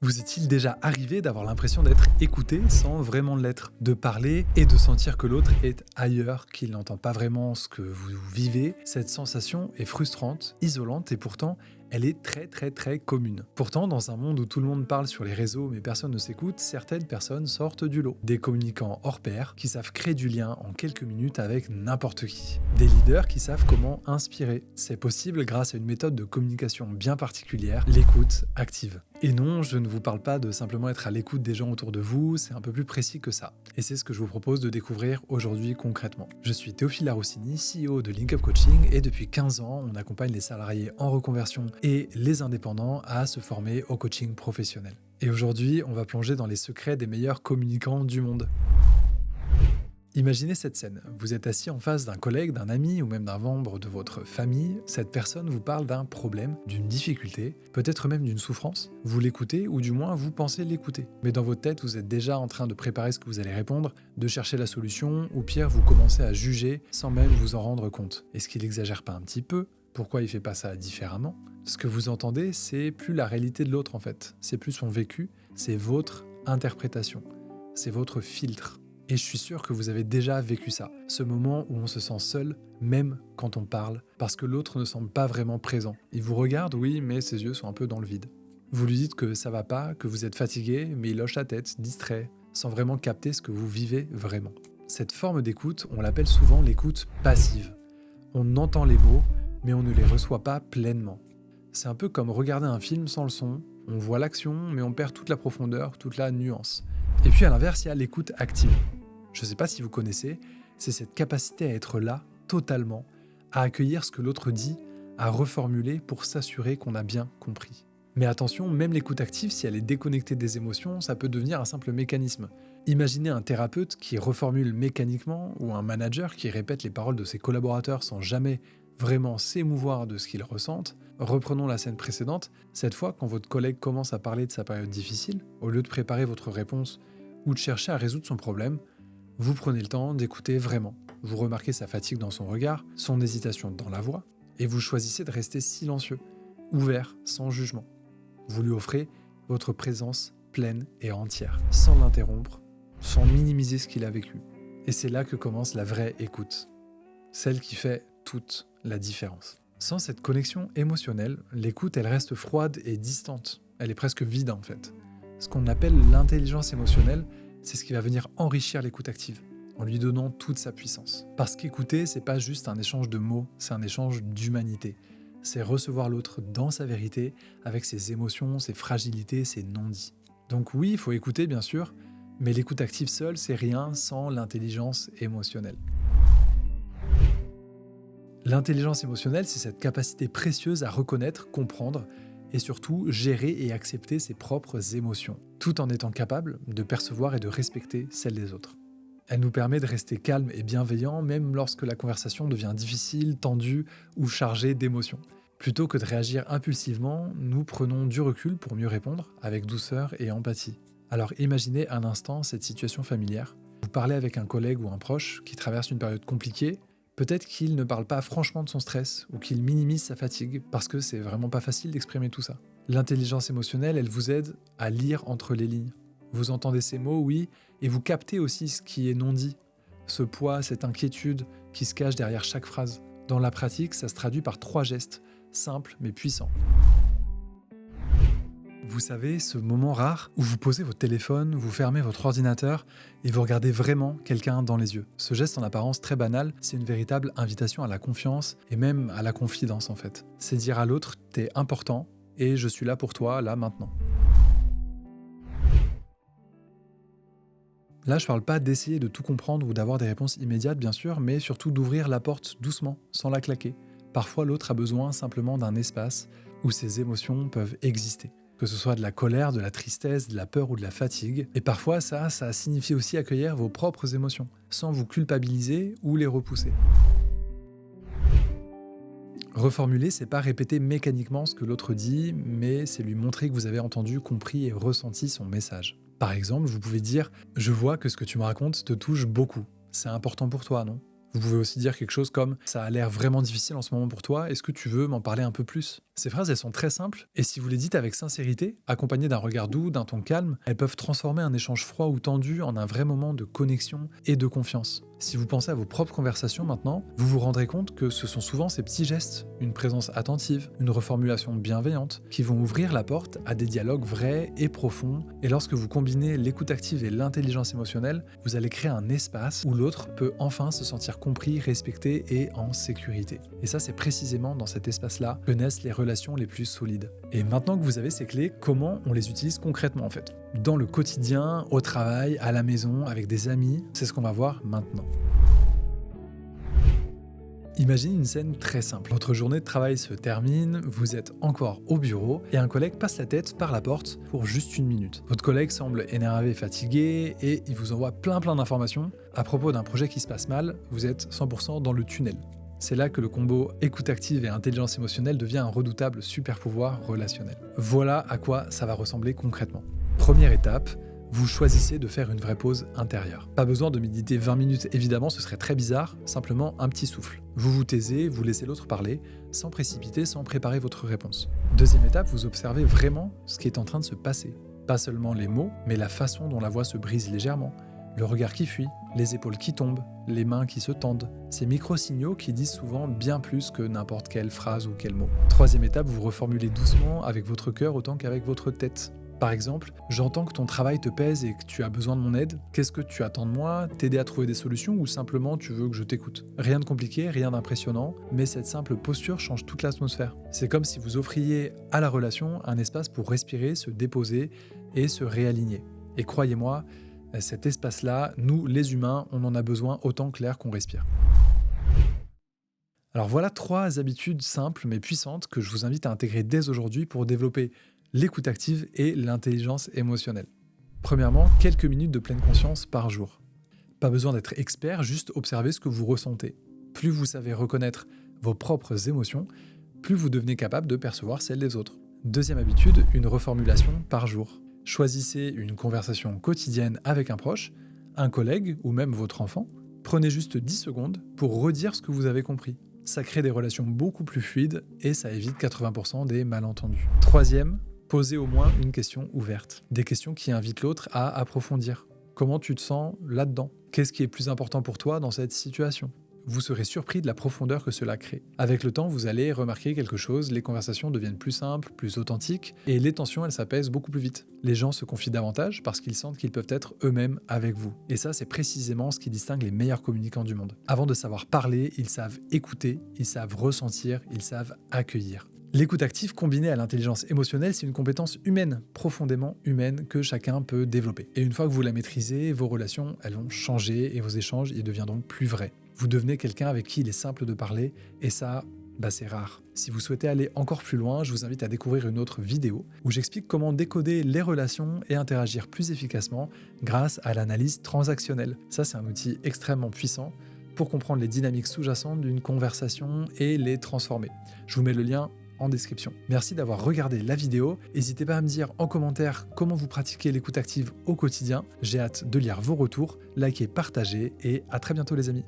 Vous est-il déjà arrivé d'avoir l'impression d'être écouté sans vraiment l'être, de parler et de sentir que l'autre est ailleurs, qu'il n'entend pas vraiment ce que vous vivez? Cette sensation est frustrante, isolante et pourtant elle est très commune. Pourtant, dans un monde où tout le monde parle sur les réseaux mais personne ne s'écoute, certaines personnes sortent du lot. Des communicants hors pair qui savent créer du lien en quelques minutes avec n'importe qui. Des leaders qui savent comment inspirer. C'est possible grâce à une méthode de communication bien particulière, l'écoute active. Et non, je ne vous parle pas de simplement être à l'écoute des gens autour de vous, c'est un peu plus précis que ça. Et c'est ce que je vous propose de découvrir aujourd'hui concrètement. Je suis Théophile Laroussini, CEO de LinkUp Coaching, et depuis 15 ans, on accompagne les salariés en reconversion et les indépendants à se former au coaching professionnel. Et aujourd'hui, on va plonger dans les secrets des meilleurs communicants du monde. Imaginez cette scène. Vous êtes assis en face d'un collègue, d'un ami ou même d'un membre de votre famille. Cette personne vous parle d'un problème, d'une difficulté, peut-être même d'une souffrance. Vous l'écoutez ou du moins vous pensez l'écouter. Mais dans votre tête, vous êtes déjà en train de préparer ce que vous allez répondre, de chercher la solution ou pire, vous commencez à juger sans même vous en rendre compte. Est-ce qu'il exagère pas un petit peu ? Pourquoi il fait pas ça différemment ? Ce que vous entendez, c'est plus la réalité de l'autre en fait. C'est plus son vécu, c'est votre interprétation. C'est votre filtre. Et je suis sûr que vous avez déjà vécu ça, ce moment où on se sent seul, même quand on parle, parce que l'autre ne semble pas vraiment présent. Il vous regarde, oui, mais ses yeux sont un peu dans le vide. Vous lui dites que ça va pas, que vous êtes fatigué, mais il hoche la tête, distrait, sans vraiment capter ce que vous vivez vraiment. Cette forme d'écoute, on l'appelle souvent l'écoute passive. On entend les mots, mais on ne les reçoit pas pleinement. C'est un peu comme regarder un film sans le son, on voit l'action, mais on perd toute la profondeur, toute la nuance. Et puis à l'inverse, il y a l'écoute active. Je ne sais pas si vous connaissez, c'est cette capacité à être là, totalement, à accueillir ce que l'autre dit, à reformuler pour s'assurer qu'on a bien compris. Mais attention, même l'écoute active, si elle est déconnectée des émotions, ça peut devenir un simple mécanisme. Imaginez un thérapeute qui reformule mécaniquement ou un manager qui répète les paroles de ses collaborateurs sans jamais vraiment s'émouvoir de ce qu'ils ressentent. Reprenons la scène précédente. Cette fois, quand votre collègue commence à parler de sa période difficile, au lieu de préparer votre réponse ou de chercher à résoudre son problème, vous prenez le temps d'écouter vraiment. Vous remarquez sa fatigue dans son regard, son hésitation dans la voix, et vous choisissez de rester silencieux, ouvert, sans jugement. Vous lui offrez votre présence pleine et entière, sans l'interrompre, sans minimiser ce qu'il a vécu. Et c'est là que commence la vraie écoute, celle qui fait toute la différence. Sans cette connexion émotionnelle, l'écoute, elle reste froide et distante. Elle est presque vide en fait. Ce qu'on appelle l'intelligence émotionnelle, c'est ce qui va venir enrichir l'écoute active, en lui donnant toute sa puissance. Parce qu'écouter, c'est pas juste un échange de mots, c'est un échange d'humanité. C'est recevoir l'autre dans sa vérité, avec ses émotions, ses fragilités, ses non-dits. Donc oui, il faut écouter bien sûr, mais l'écoute active seule, c'est rien sans l'intelligence émotionnelle. L'intelligence émotionnelle, c'est cette capacité précieuse à reconnaître, comprendre, et surtout gérer et accepter ses propres émotions, tout en étant capable de percevoir et de respecter celles des autres. Elle nous permet de rester calme et bienveillant même lorsque la conversation devient difficile, tendue ou chargée d'émotions. Plutôt que de réagir impulsivement, nous prenons du recul pour mieux répondre, avec douceur et empathie. Alors imaginez un instant cette situation familière. Vous parlez avec un collègue ou un proche qui traverse une période compliquée. Peut-être qu'il ne parle pas franchement de son stress ou qu'il minimise sa fatigue parce que c'est vraiment pas facile d'exprimer tout ça. L'intelligence émotionnelle, elle vous aide à lire entre les lignes. Vous entendez ces mots, oui, et vous captez aussi ce qui est non dit. Ce poids, cette inquiétude qui se cache derrière chaque phrase. Dans la pratique, ça se traduit par 3 gestes, simples mais puissants. Vous savez, ce moment rare où vous posez votre téléphone, vous fermez votre ordinateur et vous regardez vraiment quelqu'un dans les yeux. Ce geste en apparence très banal, c'est une véritable invitation à la confiance et même à la confidence en fait. C'est dire à l'autre, t'es important et je suis là pour toi, là maintenant. Là, je parle pas d'essayer de tout comprendre ou d'avoir des réponses immédiates bien sûr, mais surtout d'ouvrir la porte doucement, sans la claquer. Parfois, l'autre a besoin simplement d'un espace où ses émotions peuvent exister. Que ce soit de la colère, de la tristesse, de la peur ou de la fatigue. Et parfois, ça signifie aussi accueillir vos propres émotions, sans vous culpabiliser ou les repousser. Reformuler, c'est pas répéter mécaniquement ce que l'autre dit, mais c'est lui montrer que vous avez entendu, compris et ressenti son message. Par exemple, vous pouvez dire « Je vois que ce que tu me racontes te touche beaucoup. C'est important pour toi, non ? Vous pouvez aussi dire quelque chose comme « ça a l'air vraiment difficile en ce moment pour toi, est-ce que tu veux m'en parler un peu plus ?» Ces phrases, elles sont très simples, et si vous les dites avec sincérité, accompagnées d'un regard doux, d'un ton calme, elles peuvent transformer un échange froid ou tendu en un vrai moment de connexion et de confiance. Si vous pensez à vos propres conversations maintenant, vous vous rendrez compte que ce sont souvent ces petits gestes, une présence attentive, une reformulation bienveillante, qui vont ouvrir la porte à des dialogues vrais et profonds, et lorsque vous combinez l'écoute active et l'intelligence émotionnelle, vous allez créer un espace où l'autre peut enfin se sentir compris, respecté et en sécurité. Et ça, c'est précisément dans cet espace-là que naissent les relations les plus solides. Et maintenant que vous avez ces clés, comment on les utilise concrètement en fait? Dans le quotidien, au travail, à la maison, avec des amis, c'est ce qu'on va voir maintenant. Imaginez une scène très simple. Votre journée de travail se termine, vous êtes encore au bureau et un collègue passe la tête par la porte pour juste une minute. Votre collègue semble énervé et fatigué et il vous envoie plein d'informations à propos d'un projet qui se passe mal, vous êtes 100% dans le tunnel. C'est là que le combo écoute active et intelligence émotionnelle devient un redoutable super pouvoir relationnel. Voilà à quoi ça va ressembler concrètement. Première étape, vous choisissez de faire une vraie pause intérieure. Pas besoin de méditer 20 minutes, évidemment, ce serait très bizarre, simplement un petit souffle. Vous vous taisez, vous laissez l'autre parler, sans précipiter, sans préparer votre réponse. Deuxième étape, vous observez vraiment ce qui est en train de se passer. Pas seulement les mots, mais la façon dont la voix se brise légèrement, le regard qui fuit, les épaules qui tombent, les mains qui se tendent. Ces micro-signaux qui disent souvent bien plus que n'importe quelle phrase ou quel mot. Troisième étape, vous reformulez doucement avec votre cœur autant qu'avec votre tête. Par exemple, j'entends que ton travail te pèse et que tu as besoin de mon aide. Qu'est-ce que tu attends de moi? T'aider à trouver des solutions ou simplement tu veux que je t'écoute? Rien de compliqué, rien d'impressionnant, mais cette simple posture change toute l'atmosphère. C'est comme si vous offriez à la relation un espace pour respirer, se déposer et se réaligner. Et croyez-moi, cet espace-là, nous les humains, on en a besoin autant que l'air qu'on respire. Alors voilà 3 habitudes simples mais puissantes que je vous invite à intégrer dès aujourd'hui pour développer l'écoute active et l'intelligence émotionnelle. Premièrement, quelques minutes de pleine conscience par jour. Pas besoin d'être expert, juste observer ce que vous ressentez. Plus vous savez reconnaître vos propres émotions, plus vous devenez capable de percevoir celles des autres. Deuxième habitude, une reformulation par jour. Choisissez une conversation quotidienne avec un proche, un collègue ou même votre enfant. Prenez juste 10 secondes pour redire ce que vous avez compris. Ça crée des relations beaucoup plus fluides et ça évite 80% des malentendus. Troisième, posez au moins une question ouverte. Des questions qui invitent l'autre à approfondir. Comment tu te sens là-dedans? Qu'est-ce qui est plus important pour toi dans cette situation? Vous serez surpris de la profondeur que cela crée. Avec le temps, vous allez remarquer quelque chose, les conversations deviennent plus simples, plus authentiques, et les tensions, elles s'apaisent beaucoup plus vite. Les gens se confient davantage parce qu'ils sentent qu'ils peuvent être eux-mêmes avec vous. Et ça, c'est précisément ce qui distingue les meilleurs communicants du monde. Avant de savoir parler, ils savent écouter, ils savent ressentir, ils savent accueillir. L'écoute active combinée à l'intelligence émotionnelle, c'est une compétence humaine, profondément humaine, que chacun peut développer. Et une fois que vous la maîtrisez, vos relations, elles vont changer et vos échanges, ils deviendront plus vrais. Vous devenez quelqu'un avec qui il est simple de parler, et ça, c'est rare. Si vous souhaitez aller encore plus loin, je vous invite à découvrir une autre vidéo où j'explique comment décoder les relations et interagir plus efficacement grâce à l'analyse transactionnelle. Ça, c'est un outil extrêmement puissant pour comprendre les dynamiques sous-jacentes d'une conversation et les transformer. Je vous mets le lien en description. Merci d'avoir regardé la vidéo. N'hésitez pas à me dire en commentaire comment vous pratiquez l'écoute active au quotidien. J'ai hâte de lire vos retours, likez, partagez et à très bientôt les amis.